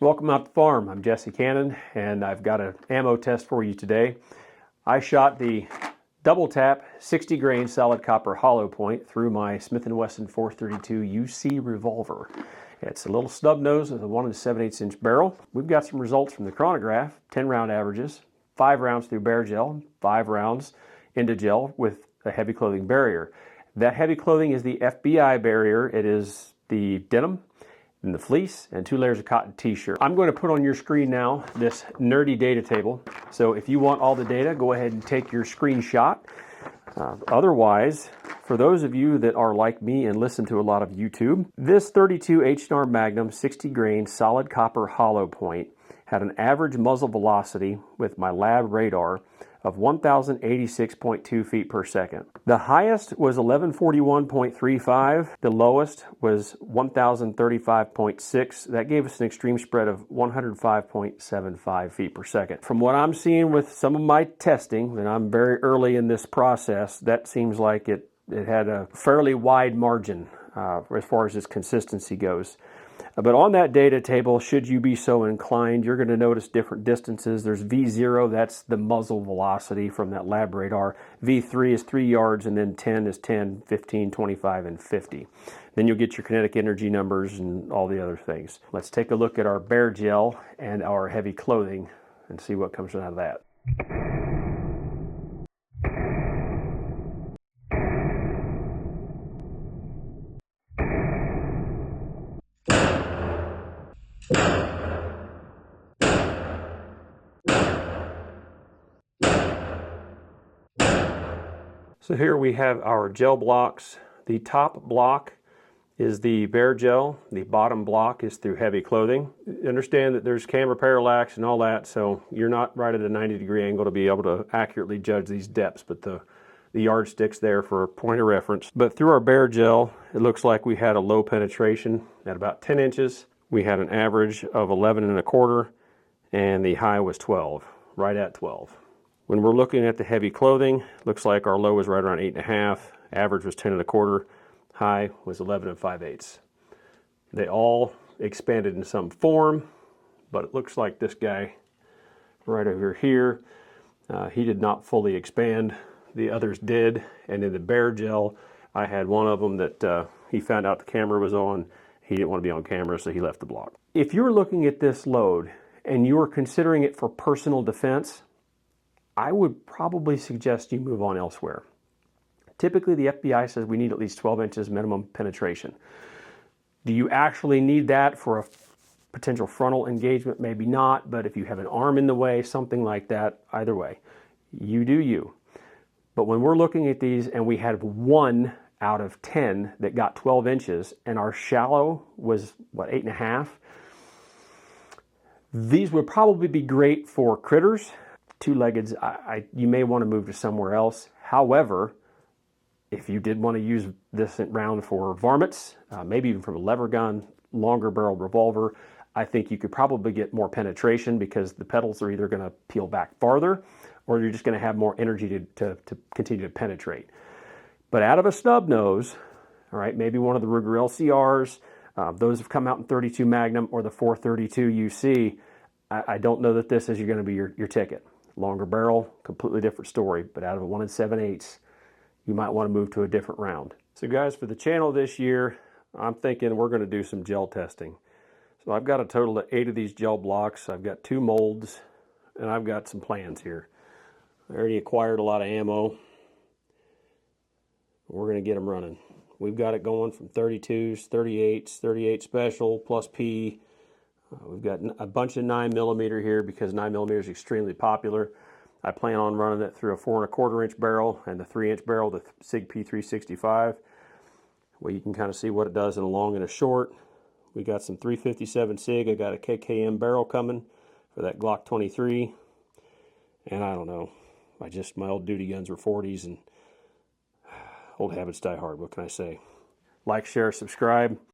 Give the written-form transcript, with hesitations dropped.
Welcome out to the farm. I'm Jesse Canan, and I've got an ammo test for you today. I shot the double tap 60 grain solid copper hollow point through my Smith & Wesson 432 UC revolver. It's a little snub nose with a 1 7/8 inch barrel. We've got some results from the chronograph, 10 round averages, 5 rounds through bare gel, 5 rounds into gel with a heavy clothing barrier. That heavy clothing is the FBI barrier. It is the denim and the fleece and 2 layers of cotton t-shirt. I'm going to put on your screen now this nerdy data table. So if you want all the data, go ahead and take your screenshot. Otherwise, for those of you that are like me and listen to a lot of YouTube, this 32 H&R Magnum 60 grain solid copper hollow point had an average muzzle velocity with my lab radar of 1,086.2 feet per second. The highest was 1141.35. The lowest was 1,035.6. That gave us an extreme spread of 105.75 feet per second. From what I'm seeing with some of my testing, and I'm very early in this process, that seems like it had a fairly wide margin as far as its consistency goes. But on that data table, should you be so inclined, you're going to notice different distances. There's V0, that's the muzzle velocity from that lab radar. V3 is 3 yards, and then 10 is 10, 15, 25, and 50. Then you'll get your kinetic energy numbers and all the other things. Let's take a look at our bare gel and our heavy clothing and see what comes out of that. So here we have our gel blocks. The top block is the bare gel. The bottom block is through heavy clothing. Understand that there's camera parallax and all that, so you're not right at a 90-degree angle to be able to accurately judge these depths, but the yardstick's there for a point of reference. But through our bare gel, it looks like we had a low penetration at about 10 inches. We had an average of 11 1/4, and the high was 12, right at 12. When we're looking at the heavy clothing, looks like our low was right around 8 1/2, average was 10 1/4, high was 11 5/8. They all expanded in some form, but it looks like this guy right over here, he did not fully expand. The others did, and in the bare gel, I had one of them that he found out the camera was on. He didn't want to be on camera, so he left the block. If you're looking at this load and you're considering it for personal defense, I would probably suggest you move on elsewhere. Typically, the FBI says we need at least 12 inches minimum penetration. Do you actually need that for a potential frontal engagement? Maybe not, but if you have an arm in the way, something like that, either way, you do you. But when we're looking at these and we had 1 out of 10 that got 12 inches and our shallow was, what, 8 1/2? These would probably be great for critters. Two-leggeds, you may want to move to somewhere else. However, if you did want to use this round for varmints, maybe even from a lever gun, longer barreled revolver, I think you could probably get more penetration because the petals are either going to peel back farther or you're just going to have more energy to continue to penetrate. But out of a snub nose, all right, maybe one of the Ruger LCRs, those have come out in 32 Magnum or the 432 UC, I don't know that this is going to be your ticket. Longer barrel, completely different story, but out of a 1 7/8, you might want to move to a different round. So guys, for the channel this year, I'm thinking we're going to do some gel testing. So I've got a total of 8 of these gel blocks. I've got 2 molds, and I've got some plans here. I already acquired a lot of ammo. We're going to get them running. We've got it going from 32s, 38s, 38 special, plus P. We've got a bunch of 9mm here because 9mm is extremely popular. I plan on running it through a 4 1/4 inch barrel and the 3 inch barrel, the SCHP 365. Well, you can kind of see what it does in a long and a short. We got some 357 SIG. I got a KKM barrel coming for that Glock 23. And I don't know. My old duty guns were 40s, and old habits die hard. What can I say? Like, share, subscribe.